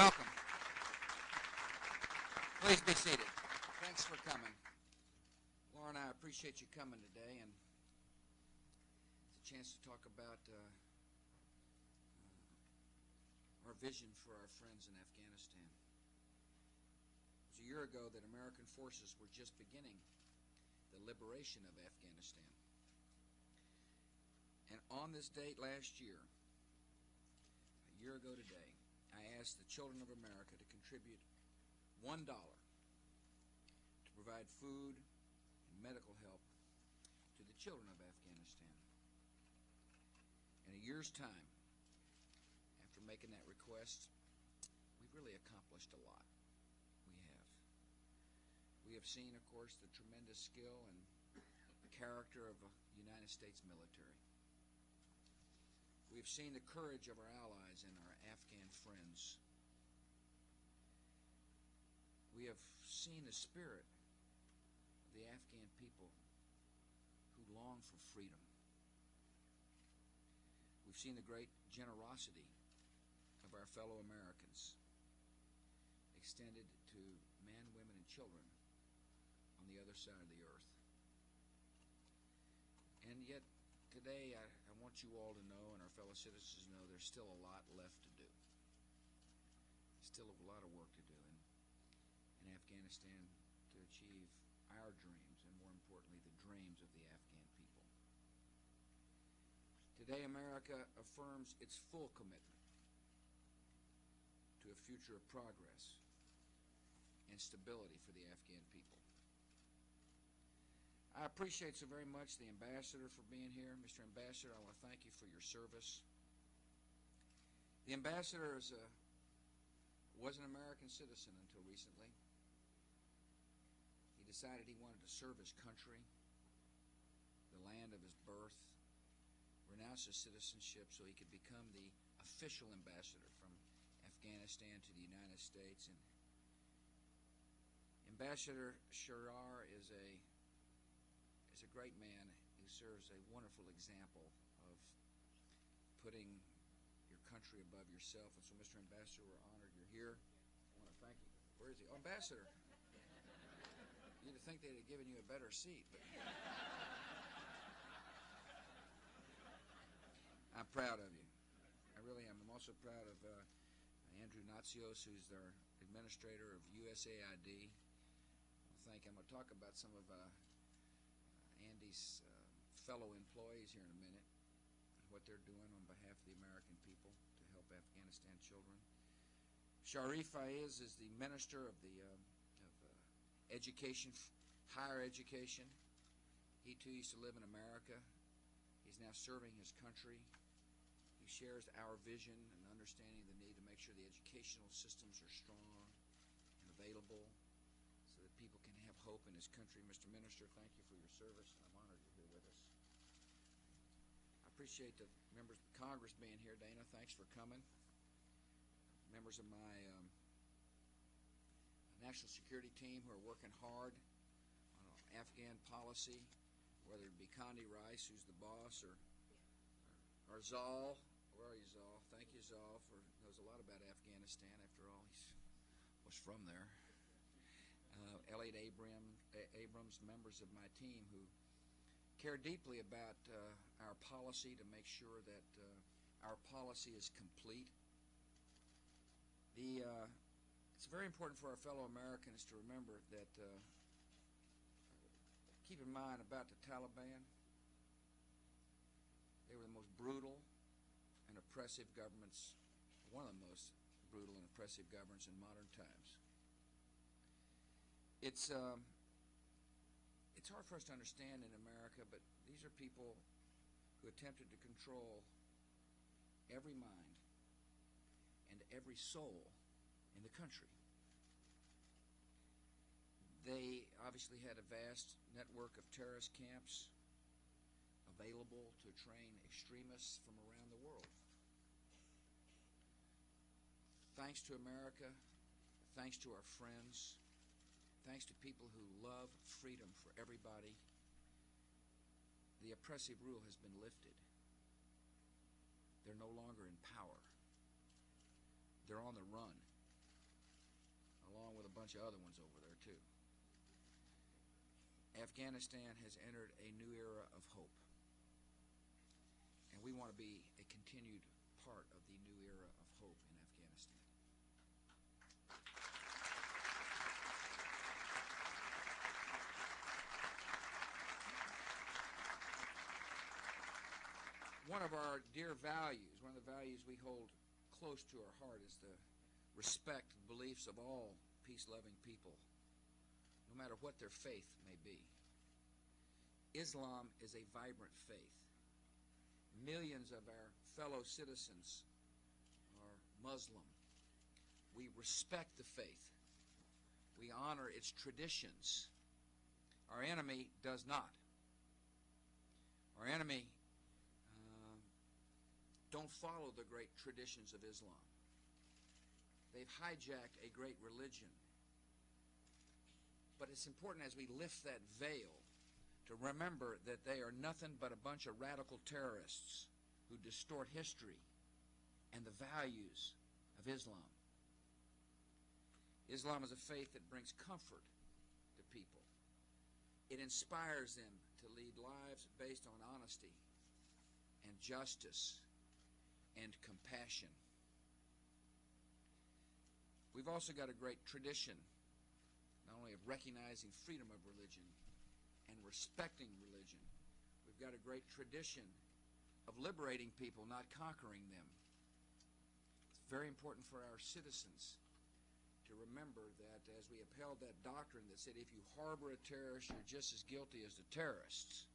Welcome. Please be seated. Thanks for coming. Lauren, I appreciate you coming today, and it's a chance to talk about our vision for our friends in Afghanistan. It was a year ago that American forces were just beginning the liberation of Afghanistan. And on this date last year, a year ago today, I asked the children of America to contribute $1 to provide food and medical help to the children of Afghanistan. In a year's time, after making that request, we've really accomplished a lot. We have seen, of course, the tremendous skill and character of the United States military. We have seen the courage of our allies and our Afghan friends. We have seen the spirit of the Afghan people who long for freedom. We've seen the great generosity of our fellow Americans extended to men, women, and children on the other side of the earth. And yet, today, I want you all to know, and our fellow citizens to know, there's still a lot left to do. Still a lot of work to do in Afghanistan to achieve our dreams, and more importantly, the dreams of the Afghan people. Today, America affirms its full commitment to a future of progress and stability for the Afghan people. I appreciate so very much the Ambassador for being here. Mr. Ambassador, I want to thank you for your service. The Ambassador was an American citizen until recently. He decided he wanted to serve his country, the land of his birth, renounce his citizenship so he could become the official ambassador from Afghanistan to the United States. And Ambassador Sharar is a great man who serves a wonderful example of putting your country above yourself. And so, Mr. Ambassador, we're honored you're here. I want to thank you. Where is he? Oh, Ambassador. You'd think they'd have given you a better seat. But I'm proud of you. I really am. I'm also proud of Andrew Natsios, who's our administrator of USAID. I'm going to talk about some of Andy's fellow employees here in a minute, what they're doing on behalf of the American people to help Afghanistan children. Sharif Faiz is the minister of the education, higher education. He too used to live in America. He's now serving his country. He shares our vision and understanding the need to make sure the educational systems are strong and available so that people can have hope in his country. Mr. Minister, thank you for your service. I'm honored you're here with us. I appreciate the members of Congress being here. Dana, thanks for coming. Members of my national security team who are working hard on Afghan policy, whether it be Condi Rice, who's the boss, or Zal. Where are you, Zal? Thank you, Zal, for knows a lot about Afghanistan. After all, he was from there. Elliot Abrams, members of my team who care deeply about our policy to make sure that our policy is complete. It's very important for our fellow Americans to remember that, keep in mind about the Taliban, they were the most brutal and oppressive governments, one of the most brutal and oppressive governments in modern times. It's hard for us to understand in America, but these are people who attempted to control every mind and every soul in the country. They obviously had a vast network of terrorist camps available to train extremists from around the world. Thanks to America, thanks to our friends, thanks to people who love freedom for everybody, the oppressive rule has been lifted. They're no longer in power. They're on the run. a bunch of other ones over there too. Afghanistan has entered a new era of hope, and we want to be a continued part of the new era of hope in Afghanistan. One of our dear values, one of the values we hold close to our heart, is the respect and beliefs of all peace-loving people, no matter what their faith may be. Islam is a vibrant faith. Millions of our fellow citizens are Muslim. We respect the faith. We honor its traditions. Our enemy does not. Our enemy don't follow the great traditions of Islam. They've hijacked a great religion. But it's important as we lift that veil to remember that they are nothing but a bunch of radical terrorists who distort history and the values of Islam. Islam is a faith that brings comfort to people. It inspires them to lead lives based on honesty and justice and compassion. We've also got a great tradition, not only of recognizing freedom of religion and respecting religion. We've got a great tradition of liberating people, not conquering them. It's very important for our citizens to remember that as we upheld that doctrine that said if you harbor a terrorist, you're just as guilty as the terrorists,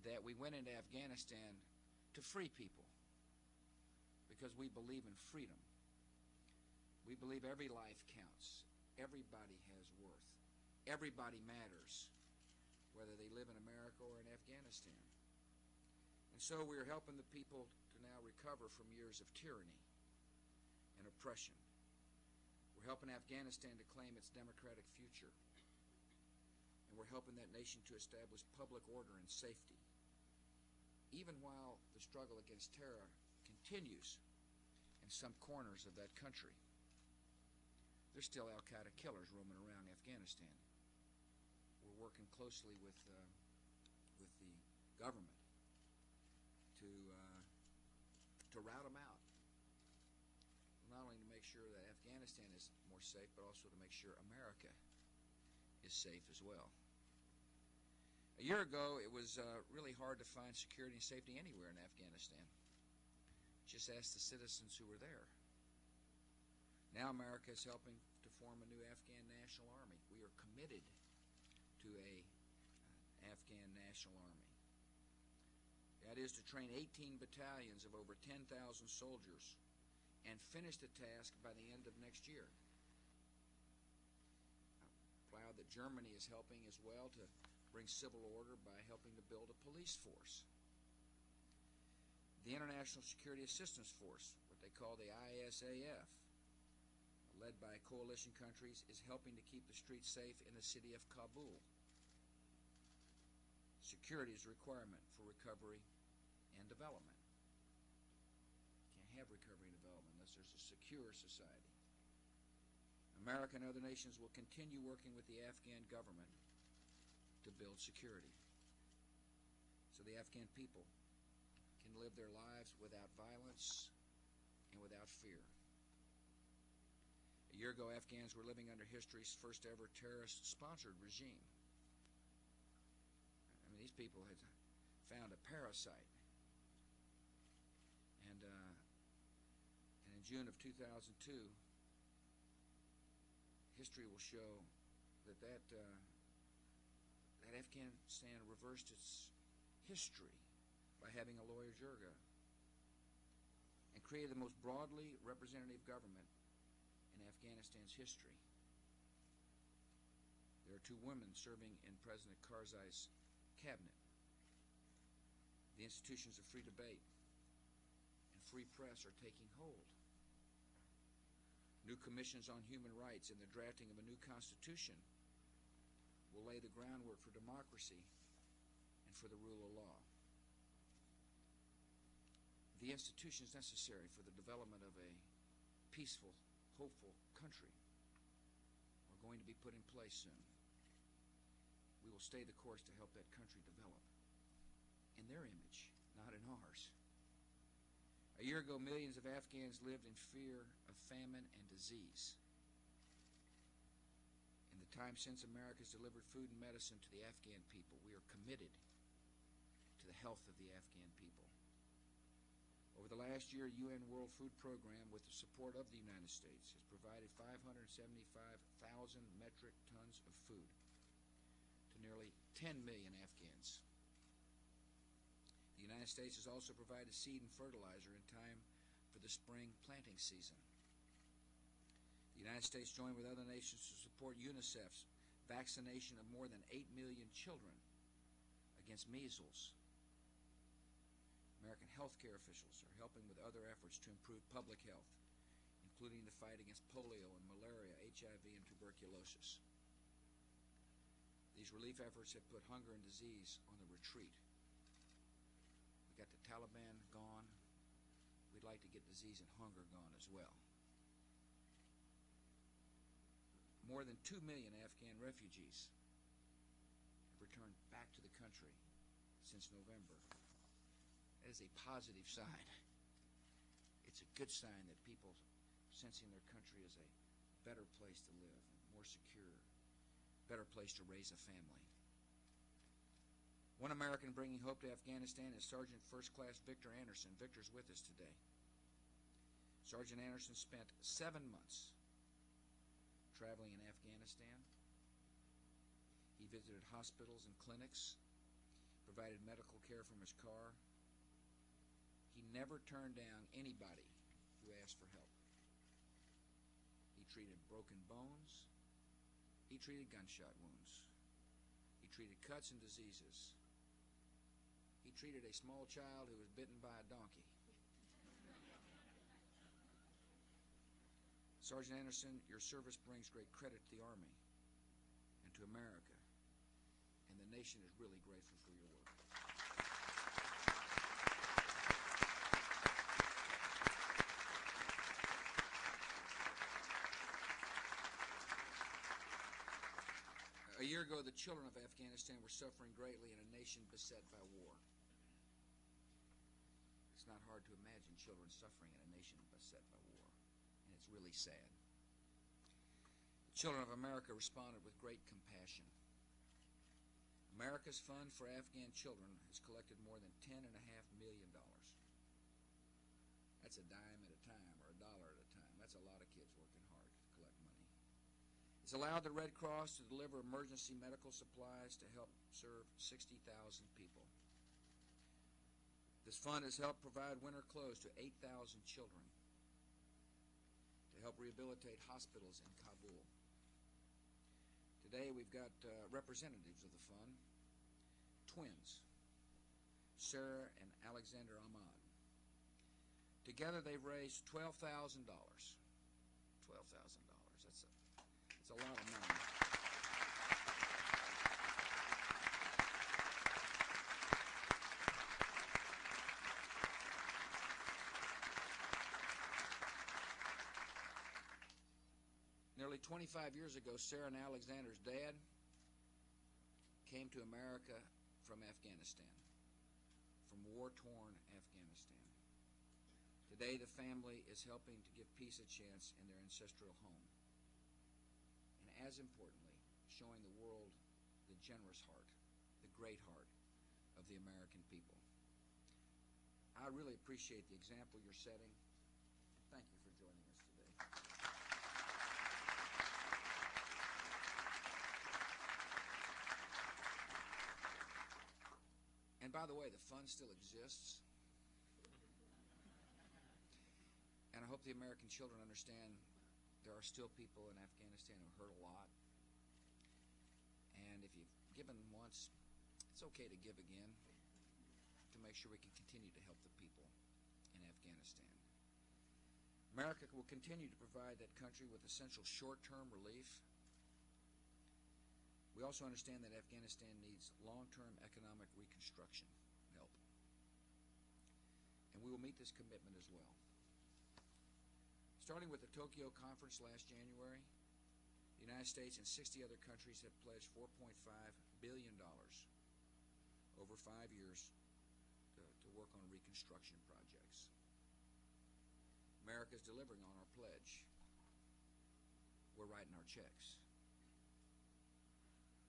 that we went into Afghanistan to free people because we believe in freedom. We believe every life counts. Everybody has worth. Everybody matters, whether they live in America or in Afghanistan. And so we're helping the people to now recover from years of tyranny and oppression. We're helping Afghanistan to claim its democratic future. And we're helping that nation to establish public order and safety. Even while the struggle against terror continues in some corners of that country. There's still al-Qaeda killers roaming around Afghanistan. We're working closely with the government to rout them out. Not only to make sure that Afghanistan is more safe, but also to make sure America is safe as well. A year ago, it was really hard to find security and safety anywhere in Afghanistan. Just ask the citizens who were there. Now America is helping to form a new Afghan national army. We are committed to an Afghan national army. That is to train 18 battalions of over 10,000 soldiers and finish the task by the end of next year. I'm proud that Germany is helping as well to bring civil order by helping to build a police force. The International Security Assistance Force, what they call the ISAF, led by coalition countries, is helping to keep the streets safe in the city of Kabul. Security is a requirement for recovery and development. You can't have recovery and development unless there's a secure society. America and other nations will continue working with the Afghan government to build security so the Afghan people can live their lives without violence and without fear. A year ago, Afghans were living under history's first ever terrorist-sponsored regime. I mean, these people had found a parasite. And in June of 2002, history will show that Afghanistan reversed its history by having a lawyer Jirga and created the most broadly representative government in Afghanistan's history. There are 2 women serving in President Karzai's cabinet. The institutions of free debate and free press are taking hold. New commissions on human rights and the drafting of a new constitution will lay the groundwork for democracy and for the rule of law. The institutions necessary for the development of a peaceful, hopeful country going to be put in place soon. We will stay the course to help that country develop in their image, not in ours. A year ago, millions of Afghans lived in fear of famine and disease. In the time since America has delivered food and medicine to the Afghan people, we are committed to the health of the Afghan people. Over the last year, UN World Food Program, with the support of the United States, has provided 575,000 metric tons of food to nearly 10 million Afghans. The United States has also provided seed and fertilizer in time for the spring planting season. The United States joined with other nations to support UNICEF's vaccination of more than 8 million children against measles. American healthcare officials are helping with other efforts to improve public health, including the fight against polio and malaria, HIV, and tuberculosis. These relief efforts have put hunger and disease on the retreat. We got the Taliban gone. We'd like to get disease and hunger gone as well. More than 2 million Afghan refugees have returned back to the country since November. That is a positive sign. It's a good sign that people sensing their country as a better place to live, more secure, better place to raise a family. One American bringing hope to Afghanistan is Sergeant First Class Victor Anderson. Victor's with us today. Sergeant Anderson spent 7 months traveling in Afghanistan. He visited hospitals and clinics, provided medical care from his car. He never turned down anybody who asked for help. He treated broken bones. He treated gunshot wounds. He treated cuts and diseases. He treated a small child who was bitten by a donkey. Sergeant Anderson, your service brings great credit to the Army and to America, and the nation is really grateful for your work. A year ago, the children of Afghanistan were suffering greatly in a nation beset by war. It's not hard to imagine children suffering in a nation beset by war, and it's really sad. The children of America responded with great compassion. America's Fund for Afghan Children has collected more than $10.5 million. That's a dime at a time, or $1 at a time. That's a lot of kids working hard to collect money. It's allowed the Red Cross to deliver emergency medical supplies to help serve 60,000 people. This fund has helped provide winter clothes to 8,000 children, to help rehabilitate hospitals in Kabul. Today we've got representatives of the fund, twins, Sarah and Alexander Ahmad. Together they've raised $12,000. $12,000. That's a lot of money. Nearly 25 years ago, Sarah and Alexander's dad came to America from Afghanistan, from war-torn Afghanistan. Today, the family is helping to give peace a chance in their ancestral home. And as importantly, showing the world the generous heart, the great heart of the American people. I really appreciate the example you're setting. Thank you for joining us today. And by the way, the fund still exists. And I hope the American children understand there are still people in Afghanistan who hurt a lot. And if you've given once, it's okay to give again to make sure we can continue to help the people in Afghanistan. America will continue to provide that country with essential short-term relief. We also understand that Afghanistan needs long-term economic reconstruction help. And we will meet this commitment as well. Starting with the Tokyo conference last January, the The United States and 60 other countries have pledged $4.5 billion over 5 years to work on reconstruction projects. America is delivering on our pledge. We're writing our checks.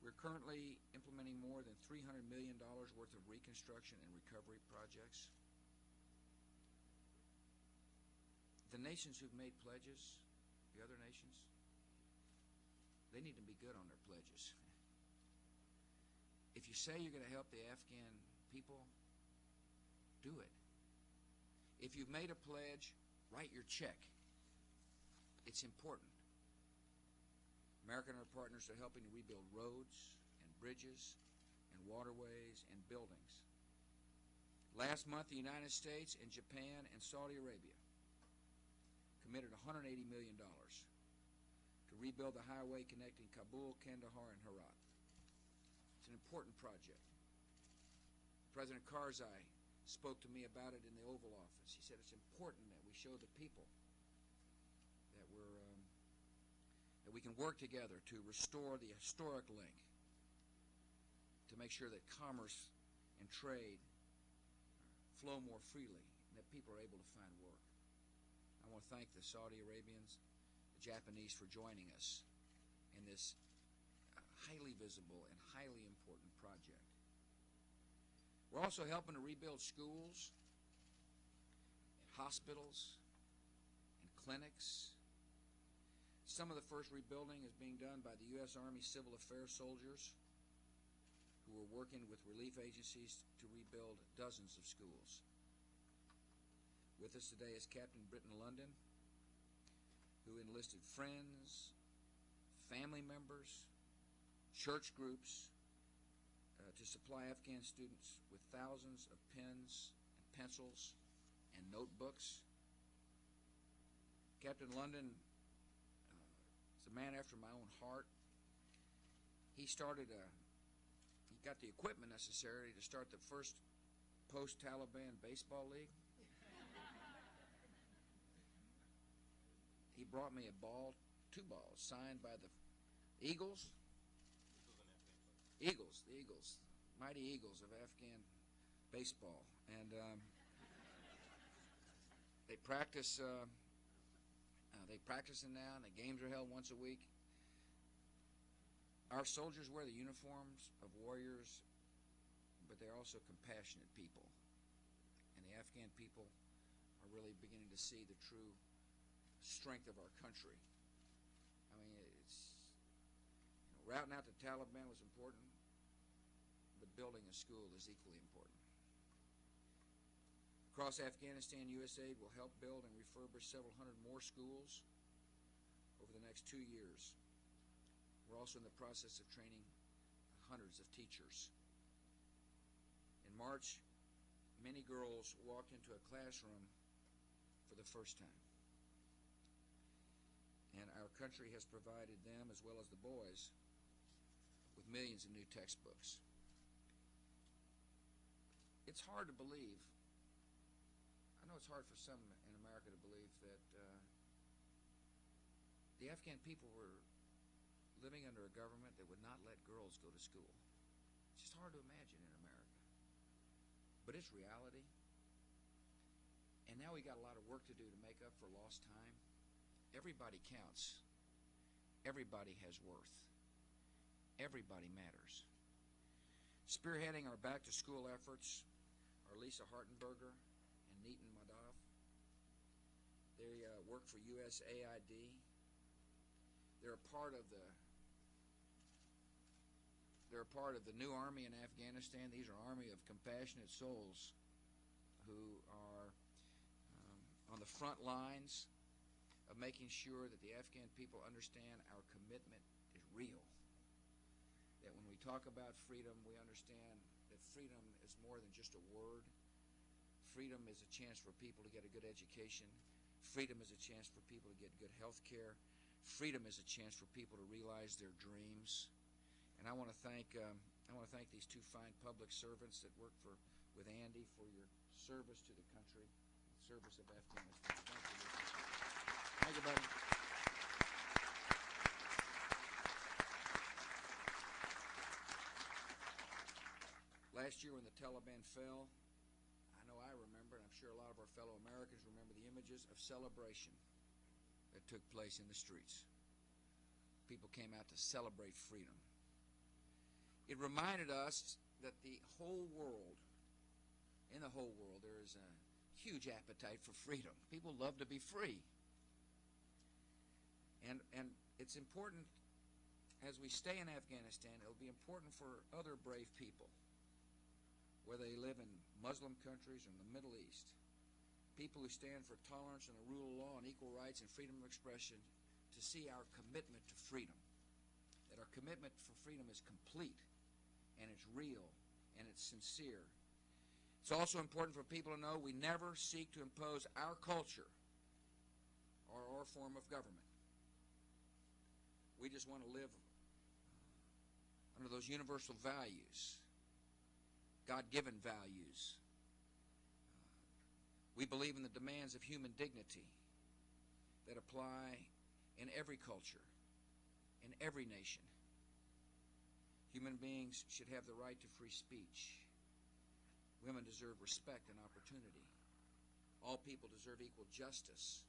We're currently implementing more than $300 million worth of reconstruction and recovery projects. The nations who've made pledges, the other nations, they need to be good on their pledges. If you say you're going to help the Afghan people, do it. If you've made a pledge, write your check. It's important. America and our partners are helping to rebuild roads and bridges and waterways and buildings. Last month, the United States and Japan and Saudi Arabia committed $180 million to rebuild the highway connecting Kabul, Kandahar, and Herat. It's an important project. President Karzai spoke to me about it in the Oval Office. He said it's important that we show the people that we can work together to restore the historic link, to make sure that commerce and trade flow more freely and that people are able to find work. I want to thank the Saudi Arabians, the Japanese for joining us in this highly visible and highly important project. We're also helping to rebuild schools, and hospitals, and clinics. Some of the first rebuilding is being done by the U.S. Army Civil Affairs soldiers who are working with relief agencies to rebuild dozens of schools. With us today is Captain Britton London, who enlisted friends, family members, church groups to supply Afghan students with thousands of pens and pencils and notebooks. Captain London is a man after my own heart. He got the equipment necessary to start the first post-Taliban baseball league. He brought me a ball, 2 balls, signed by the Eagles. The Eagles, mighty Eagles of Afghan baseball, and they practice. They practicing now, and the games are held once a week. Our soldiers wear the uniforms of warriors, but they're also compassionate people, and the Afghan people are really beginning to see the true strength of our country. I mean, routing out the Taliban was important, but building a school is equally important. Across Afghanistan, USAID will help build and refurbish several hundred more schools over the next 2 years. We're also in the process of training hundreds of teachers. In March, many girls walked into a classroom for the first time. And our country has provided them, as well as the boys, with millions of new textbooks. It's hard to believe, I know it's hard for some in America to believe that the Afghan people were living under a government that would not let girls go to school. It's just hard to imagine in America. But it's reality. And now we got a lot of work to do to make up for lost time. Everybody counts. Everybody has worth. Everybody matters. Spearheading our back-to-school efforts are Lisa Hartenberger and Neetan Madhav. They work for USAID. They're a part of the new army in Afghanistan. These are army of compassionate souls who are on the front lines of making sure that the Afghan people understand our commitment is real. That when we talk about freedom, we understand that freedom is more than just a word. Freedom is a chance for people to get a good education. Freedom is a chance for people to get good health care. Freedom is a chance for people to realize their dreams. And I want to thank these 2 fine public servants that work with Andy for your service to the country, service of Afghanistan. Thank you, Lisa. Thank you, buddy. Last year when the Taliban fell, I know I remember, and I'm sure a lot of our fellow Americans remember the images of celebration that took place in the streets. People came out to celebrate freedom. It reminded us that in the whole world, there is a huge appetite for freedom. People love to be free. And it's important, as we stay in Afghanistan, it'll be important for other brave people, whether they live in Muslim countries or in the Middle East, people who stand for tolerance and the rule of law and equal rights and freedom of expression, to see our commitment to freedom, that our commitment for freedom is complete, and it's real, and it's sincere. It's also important for people to know we never seek to impose our culture or our form of government. We just want to live under those universal values, God-given values. We believe in the demands of human dignity that apply in every culture, in every nation. Human beings should have the right to free speech. Women deserve respect and opportunity. All people deserve equal justice,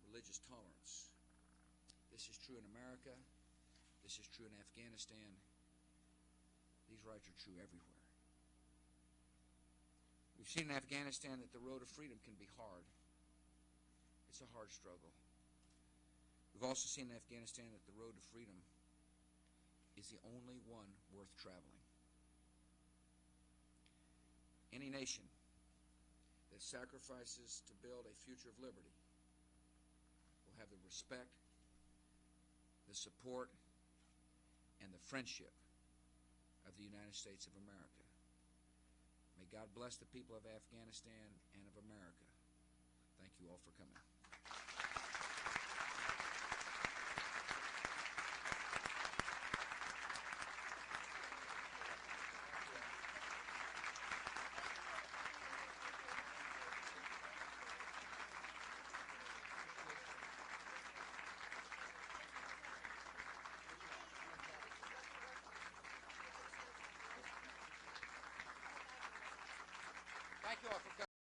religious tolerance. This is true in America. This is true in Afghanistan. These rights are true everywhere. We've seen in Afghanistan that the road of freedom can be hard. It's a hard struggle. We've also seen in Afghanistan that the road to freedom is the only one worth traveling. Any nation that sacrifices to build a future of liberty will have the respect, the support, and the friendship of the United States of America. May God bless the people of Afghanistan and of America. Thank you all for coming. Thank you all for coming.